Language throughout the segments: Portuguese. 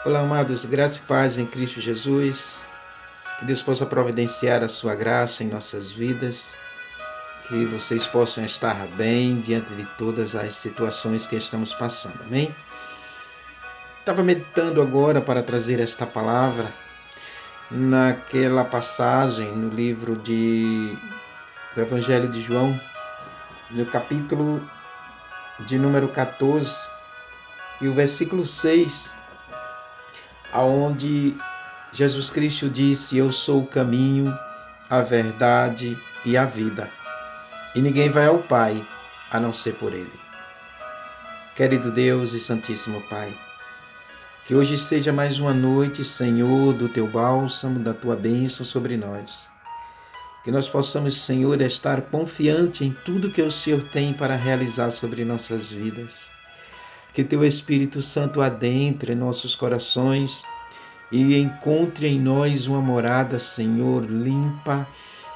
Olá, amados, graça e paz em Cristo Jesus. Que Deus possa providenciar a sua graça em nossas vidas, que vocês possam estar bem diante de todas as situações que estamos passando, amém? Estava meditando agora para trazer esta palavra naquela passagem no livro do Evangelho de João, no capítulo de número 14 e o versículo 6, aonde Jesus Cristo disse: Eu sou o caminho, a verdade e a vida, e ninguém vai ao Pai a não ser por Ele. Querido Deus e Santíssimo Pai, que hoje seja mais uma noite, Senhor, do Teu bálsamo, da Tua bênção sobre nós. Que nós possamos, Senhor, estar confiante em tudo que o Senhor tem para realizar sobre nossas vidas. Que Teu Espírito Santo adentre em nossos corações e encontre em nós uma morada, Senhor, limpa,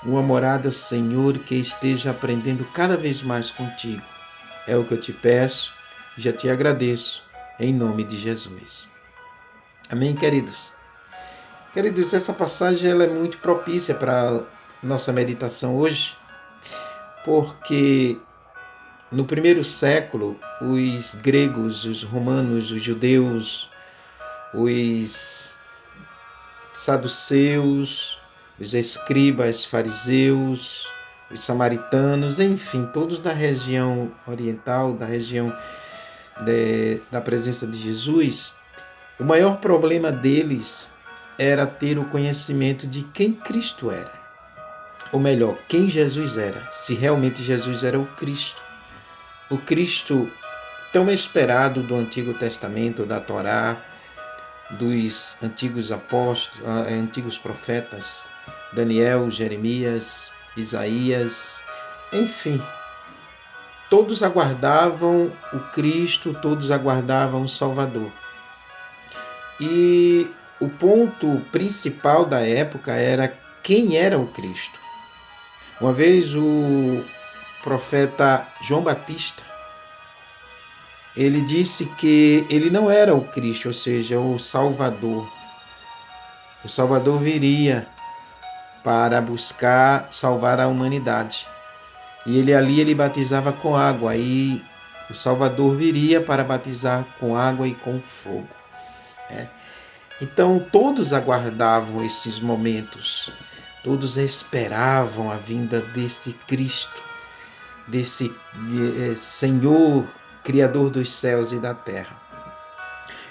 uma morada, Senhor, que esteja aprendendo cada vez mais contigo. É o que eu te peço, já te agradeço, em nome de Jesus. Amém, queridos? Queridos, essa passagem ela é muito propícia para a nossa meditação hoje, porque no primeiro século, os gregos, os romanos, os judeus, os saduceus, os escribas, fariseus, os samaritanos, enfim, todos da região oriental, da região da presença de Jesus, o maior problema deles era ter o conhecimento de quem Cristo era. Ou melhor, quem Jesus era, se realmente Jesus era o Cristo. O Cristo tão esperado do Antigo Testamento, da Torá, dos antigos apóstolos, antigos profetas, Daniel, Jeremias, Isaías, enfim, todos aguardavam o Cristo, todos aguardavam o Salvador. E o ponto principal da época era quem era o Cristo. Uma vez o profeta João Batista, ele disse que ele não era o Cristo, ou seja, o Salvador. O Salvador viria para buscar salvar a humanidade. E ele batizava com água, e o Salvador viria para batizar com água e com fogo. Então todos aguardavam esses momentos, todos esperavam a vinda desse Cristo, desse Senhor, Criador dos céus e da terra.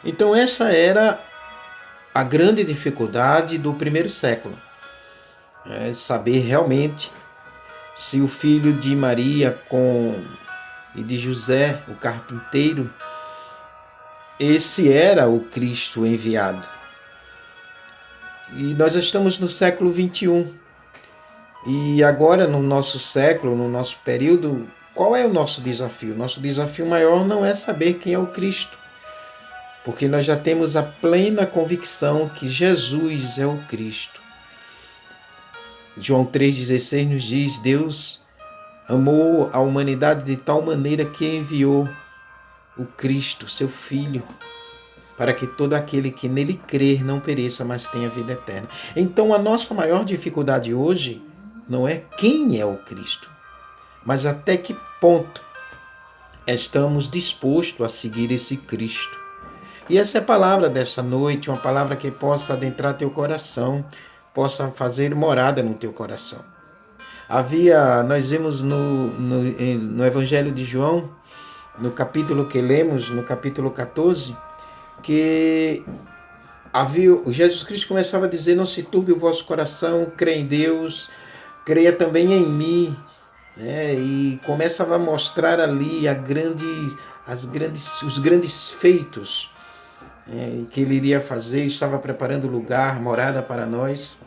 Então essa era a grande dificuldade do primeiro século, saber realmente se o filho de Maria e de José, o carpinteiro, esse era o Cristo enviado. E nós estamos no século 21. E agora, no nosso século, no nosso período, qual é o nosso desafio? Nosso desafio maior não é saber quem é o Cristo, porque nós já temos a plena convicção que Jesus é o Cristo. João 3,16 nos diz: Deus amou a humanidade de tal maneira que enviou o Cristo, seu Filho, para que todo aquele que nele crer não pereça, mas tenha vida eterna. Então a nossa maior dificuldade hoje não é quem é o Cristo, mas até que ponto estamos dispostos a seguir esse Cristo. E essa é a palavra dessa noite, uma palavra que possa adentrar teu coração, possa fazer morada no teu coração. Nós vimos no Evangelho de João, no capítulo que lemos, no capítulo 14, que Jesus Cristo começava a dizer: não se turbe o vosso coração, crê em Deus, creia também em mim. E começava a mostrar ali os grandes feitos que ele iria fazer, estava preparando lugar, morada para nós.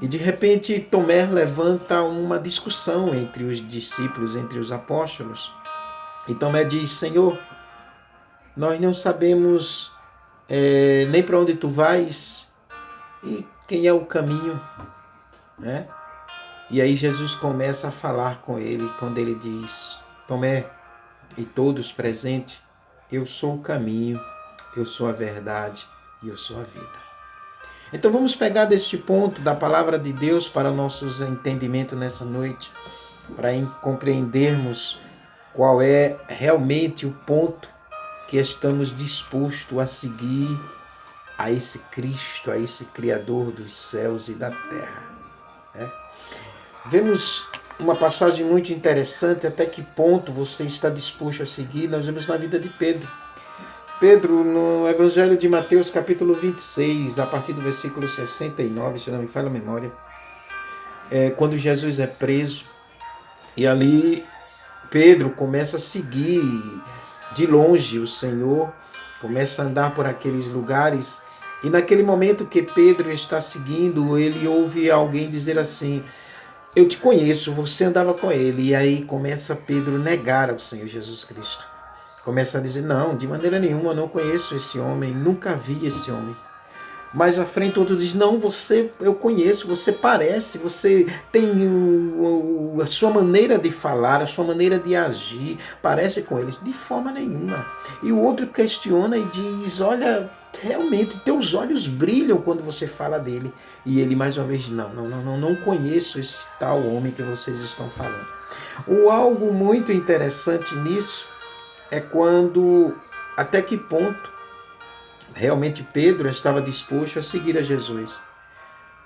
E de repente Tomé levanta uma discussão entre os discípulos, entre os apóstolos. E Tomé diz: Senhor, nós não sabemos nem para onde tu vais e quem é o caminho, né? E aí Jesus começa a falar com ele, quando ele diz: Tomé, e todos presentes, eu sou o caminho, eu sou a verdade e eu sou a vida. Então vamos pegar deste ponto da palavra de Deus para o nosso entendimento nessa noite, para compreendermos qual é realmente o ponto que estamos dispostos a seguir a esse Cristo, a esse Criador dos céus e da terra. Vemos uma passagem muito interessante, até que ponto você está disposto a seguir. Nós vemos na vida de Pedro. Pedro, no Evangelho de Mateus, capítulo 26, a partir do versículo 69, se não me falha a memória, quando Jesus é preso, e ali Pedro começa a seguir de longe o Senhor, começa a andar por aqueles lugares, e naquele momento que Pedro está seguindo, ele ouve alguém dizer assim: eu te conheço, você andava com ele. E aí começa Pedro a negar ao Senhor Jesus Cristo. Começa a dizer: não, de maneira nenhuma, eu não conheço esse homem, nunca vi esse homem. Mais à frente outro diz: não, eu conheço, você parece, você tem a sua maneira de falar, a sua maneira de agir, parece com eles. De forma nenhuma. E o outro questiona e diz: olha, realmente teus olhos brilham quando você fala dele. E ele mais uma vez: não conheço esse tal homem que vocês estão falando. Algo muito interessante nisso é quando, até que ponto realmente Pedro estava disposto a seguir a Jesus.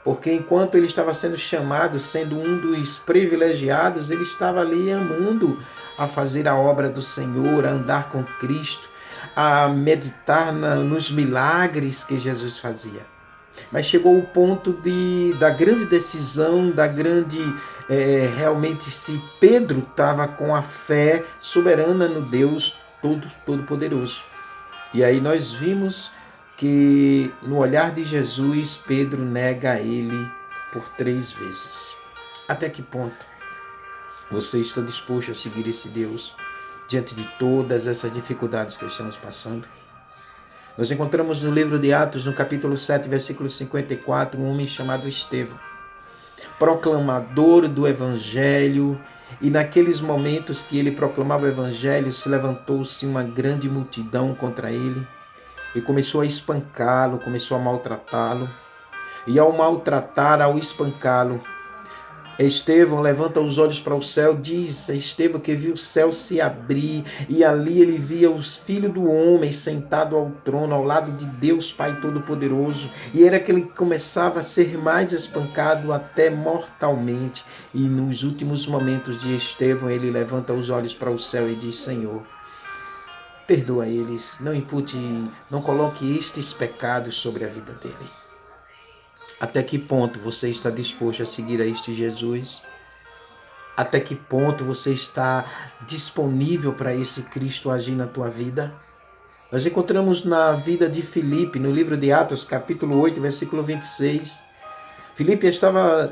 Porque enquanto ele estava sendo chamado, sendo um dos privilegiados, ele estava ali amando a fazer a obra do Senhor, a andar com Cristo, a meditar nos milagres que Jesus fazia. Mas chegou o ponto da grande decisão, realmente se Pedro estava com a fé soberana no Deus Todo-Poderoso. E aí nós vimos que no olhar de Jesus, Pedro nega ele por 3 vezes. Até que ponto você está disposto a seguir esse Deus diante de todas essas dificuldades que estamos passando? Nós encontramos no livro de Atos, no capítulo 7, versículo 54, um homem chamado Estevão, proclamador do Evangelho, e naqueles momentos que ele proclamava o Evangelho, se levantou-se uma grande multidão contra ele e começou a espancá-lo, começou a maltratá-lo. E ao maltratar, ao espancá-lo, Estevão levanta os olhos para o céu, diz Estevão que viu o céu se abrir e ali ele via os filhos do homem sentado ao trono, ao lado de Deus Pai Todo-Poderoso, e era que ele começava a ser mais espancado até mortalmente. E nos últimos momentos de Estevão, ele levanta os olhos para o céu e diz: Senhor, perdoa eles, não coloque estes pecados sobre a vida dele. Até que ponto você está disposto a seguir a este Jesus? Até que ponto você está disponível para esse Cristo agir na tua vida? Nós encontramos na vida de Filipe, no livro de Atos, capítulo 8, versículo 26. Filipe estava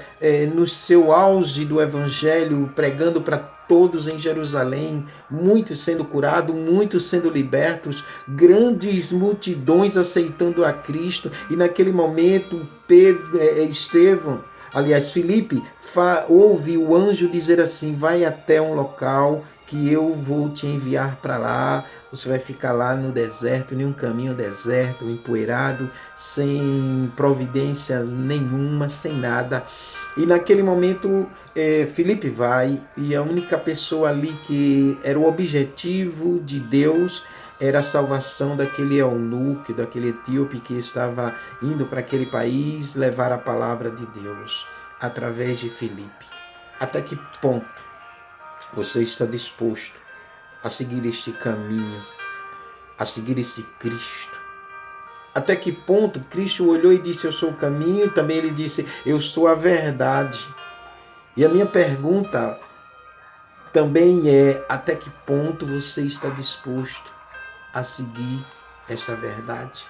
no seu auge do Evangelho, pregando para todos em Jerusalém, muitos sendo curados, muitos sendo libertos, grandes multidões aceitando a Cristo. E naquele momento, Filipe ouve o anjo dizer assim: vai até um local que eu vou te enviar para lá. Você vai ficar lá no deserto, em um caminho deserto, empoeirado, sem providência nenhuma, sem nada. E naquele momento, Filipe vai, e a única pessoa ali que era o objetivo de Deus era a salvação daquele eunuco, daquele etíope que estava indo para aquele país levar a palavra de Deus através de Filipe. Até que ponto você está disposto a seguir este caminho, a seguir esse Cristo? Até que ponto Cristo olhou e disse: eu sou o caminho, também ele disse: eu sou a verdade. E a minha pergunta também é: até que ponto você está disposto a seguir esta verdade?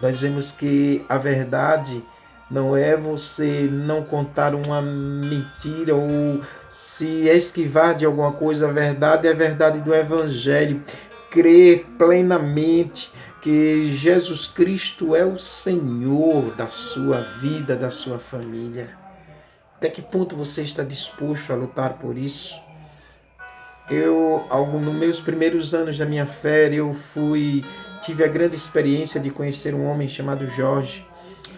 Nós vemos que a verdade não é você não contar uma mentira ou se esquivar de alguma coisa. A verdade é a verdade do Evangelho. Crer plenamente que Jesus Cristo é o Senhor da sua vida, da sua família. Até que ponto você está disposto a lutar por isso? Nos meus primeiros anos da minha fé, tive a grande experiência de conhecer um homem chamado Jorge.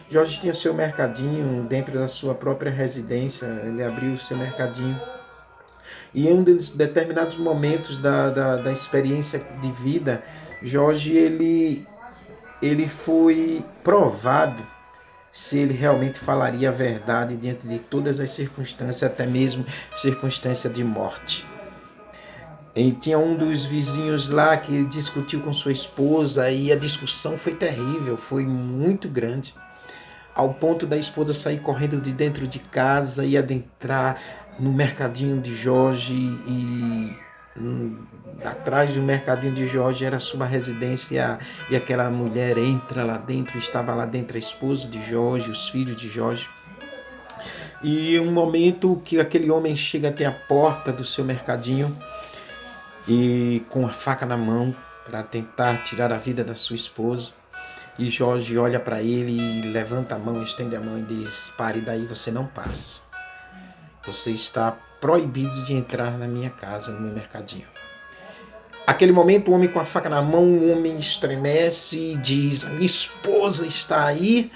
Jorge tinha seu mercadinho dentro da sua própria residência, ele abriu o seu mercadinho. E em um dos determinados momentos da experiência de vida, Jorge ele foi provado se ele realmente falaria a verdade diante de todas as circunstâncias, até mesmo circunstância de morte. E tinha um dos vizinhos lá que discutiu com sua esposa e a discussão foi terrível, foi muito grande, ao ponto da esposa sair correndo de dentro de casa e adentrar no mercadinho de Jorge e atrás do mercadinho de Jorge era a sua residência e aquela mulher entra lá dentro, estava lá dentro a esposa de Jorge, os filhos de Jorge. E um momento que aquele homem chega até a porta do seu mercadinho e com a faca na mão para tentar tirar a vida da sua esposa. E Jorge olha para ele e levanta a mão, estende a mão e diz: pare daí, você não passa. Você está proibido de entrar na minha casa, no meu mercadinho. Aquele momento, o homem com a faca na mão, o homem estremece e diz: a minha esposa está aí,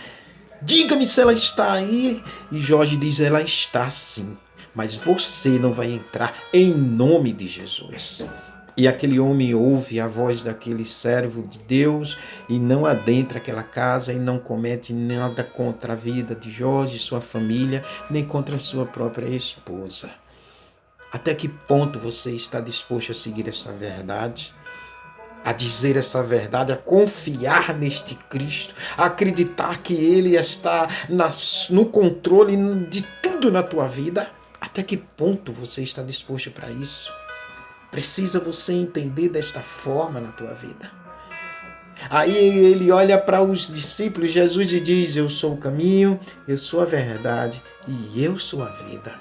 diga-me se ela está aí. E Jorge diz: ela está sim, mas você não vai entrar em nome de Jesus. E aquele homem ouve a voz daquele servo de Deus e não adentra aquela casa e não comete nada contra a vida de Jorge, sua família, nem contra a sua própria esposa. Até que ponto você está disposto a seguir essa verdade? A dizer essa verdade, a confiar neste Cristo, a acreditar que Ele está no controle de tudo na tua vida? Até que ponto você está disposto para isso? Precisa você entender desta forma na tua vida. Aí ele olha para os discípulos, Jesus, e diz: eu sou o caminho, eu sou a verdade e eu sou a vida.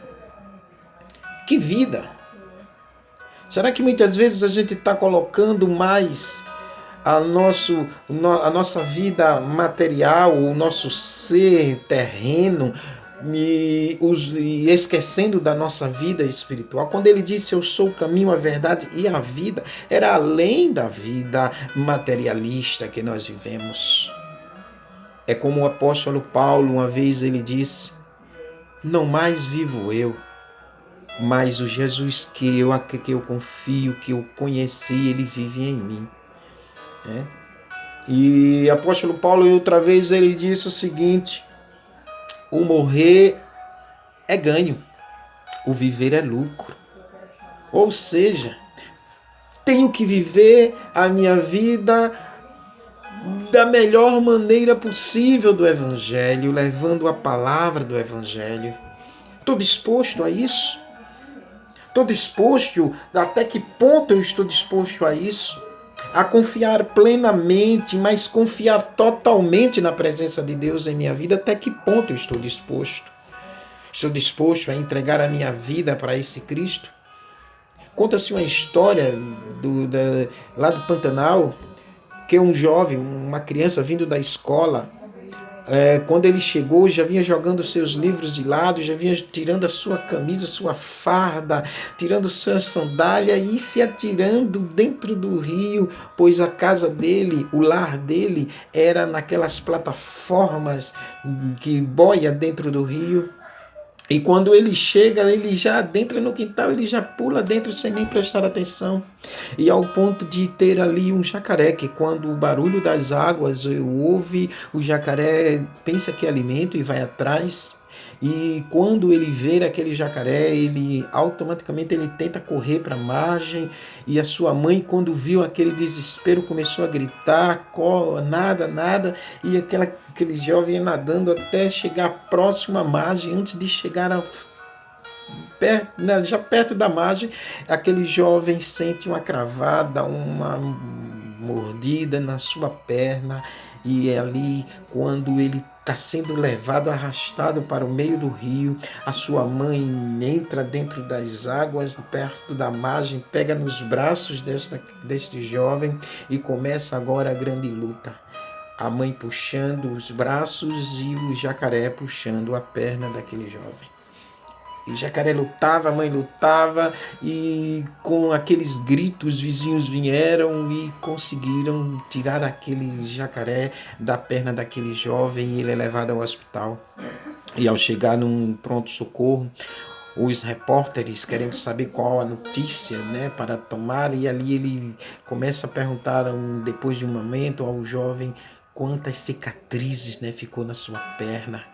Que vida? Será que muitas vezes a gente está colocando mais a nossa vida material, o nosso ser terreno, e esquecendo da nossa vida espiritual? Quando ele disse: eu sou o caminho, a verdade e a vida, era além da vida materialista que nós vivemos. É como o apóstolo Paulo, uma vez ele disse: não mais vivo eu, mas o Jesus que eu confio, que eu conheci, ele vive em mim. E o apóstolo Paulo, outra vez, ele disse o seguinte: o morrer é ganho, o viver é lucro. Ou seja, tenho que viver a minha vida da melhor maneira possível do Evangelho, levando a palavra do Evangelho. Estou disposto a isso? Estou disposto? Até que ponto eu estou disposto a isso? A confiar plenamente, mas confiar totalmente na presença de Deus em minha vida? Até que ponto eu estou disposto? Estou disposto a entregar a minha vida para esse Cristo? Conta-se uma história lá do Pantanal, que um jovem, uma criança vindo da escola, quando ele chegou, já vinha jogando seus livros de lado, já vinha tirando a sua camisa, sua farda, tirando sua sandália e se atirando dentro do rio, pois a casa dele, o lar dele, era naquelas plataformas que boia dentro do rio. E quando ele chega, ele já adentra no quintal, ele já pula dentro sem nem prestar atenção. E ao ponto de ter ali um jacaré, que quando o barulho das águas ouve, o jacaré pensa que é alimento e vai atrás. E quando ele vê aquele jacaré, ele automaticamente ele tenta correr para a margem. E a sua mãe, quando viu aquele desespero, começou a gritar: nada, nada. E aquele jovem nadando até chegar próximo à margem. Antes de chegar já perto da margem, aquele jovem sente uma cravada, uma mordida na sua perna. E é ali, quando ele está sendo levado, arrastado para o meio do rio, a sua mãe entra dentro das águas, perto da margem, pega nos braços deste jovem e começa agora a grande luta. A mãe puxando os braços e o jacaré puxando a perna daquele jovem. E o jacaré lutava, a mãe lutava, e com aqueles gritos, os vizinhos vieram e conseguiram tirar aquele jacaré da perna daquele jovem, e ele é levado ao hospital. E ao chegar num pronto-socorro, os repórteres querendo saber qual a notícia, né, para tomar, e ali ele começa a perguntar, depois de um momento, ao jovem quantas cicatrizes, né, ficou na sua perna.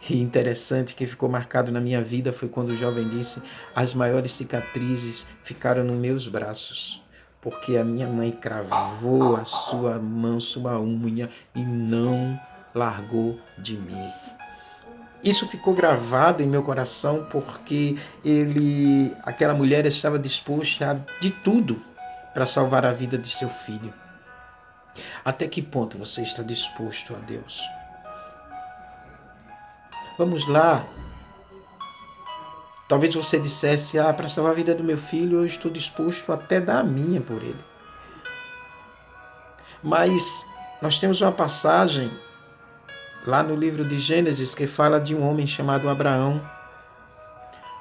E interessante que ficou marcado na minha vida foi quando o jovem disse: as maiores cicatrizes ficaram nos meus braços, porque a minha mãe cravou a sua mão, sua unha, e não largou de mim. Isso ficou gravado em meu coração porque aquela mulher estava disposta a de tudo para salvar a vida de seu filho. Até que ponto você está disposto a Deus? Vamos lá. Talvez você dissesse: para salvar a vida do meu filho, eu estou disposto até dar a minha por ele. Mas nós temos uma passagem lá no livro de Gênesis que fala de um homem chamado Abraão,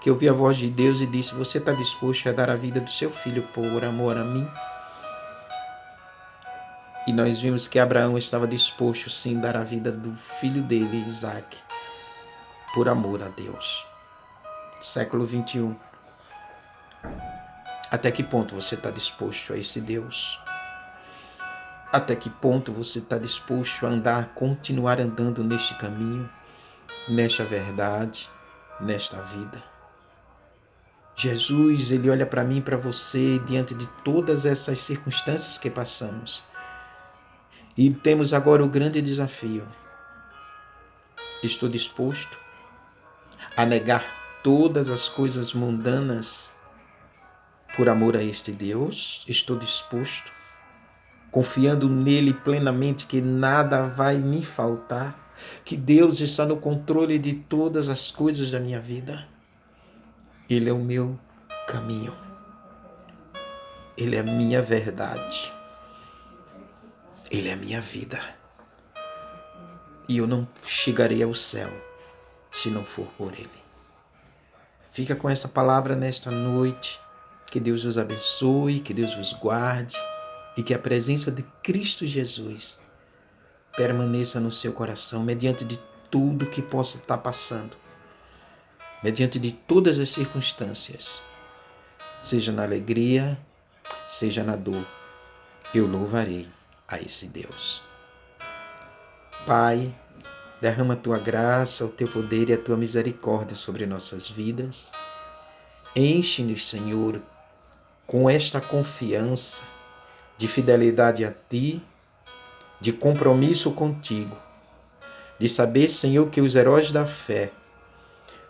que ouviu a voz de Deus e disse: você está disposto a dar a vida do seu filho por amor a mim? E nós vimos que Abraão estava disposto sim a dar a vida do filho dele, Isaac, por amor a Deus. Século 21. Até que ponto você está disposto a esse Deus? Até que ponto você está disposto a continuar andando neste caminho, nesta verdade, nesta vida? Jesus, ele olha para mim e para você diante de todas essas circunstâncias que passamos. E temos agora o grande desafio. Estou disposto a negar todas as coisas mundanas por amor a este Deus? Estou disposto, confiando nele plenamente, que nada vai me faltar, que Deus está no controle de todas as coisas da minha vida. Ele é o meu caminho. Ele é a minha verdade. Ele é a minha vida. E eu não chegarei ao céu se não for por Ele. Fica com essa palavra nesta noite. Que Deus os abençoe, que Deus vos guarde e que a presença de Cristo Jesus permaneça no seu coração, mediante de tudo que possa estar passando, mediante de todas as circunstâncias, seja na alegria, seja na dor, eu louvarei a esse Deus. Pai, derrama a tua graça, o teu poder e a tua misericórdia sobre nossas vidas. Enche-nos, Senhor, com esta confiança de fidelidade a Ti, de compromisso contigo, de saber, Senhor, que os heróis da fé,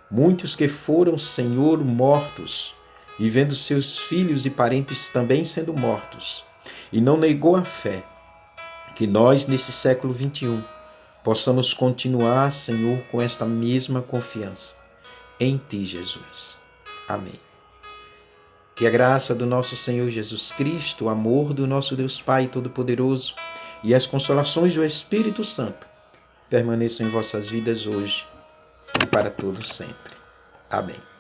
muitos que foram, Senhor, mortos, e vendo seus filhos e parentes também sendo mortos, e não negou a fé, que nós, nesse século 21, possamos continuar, Senhor, com esta mesma confiança em Ti, Jesus. Amém. Que a graça do nosso Senhor Jesus Cristo, o amor do nosso Deus Pai Todo-Poderoso e as consolações do Espírito Santo permaneçam em vossas vidas hoje e para todos sempre. Amém.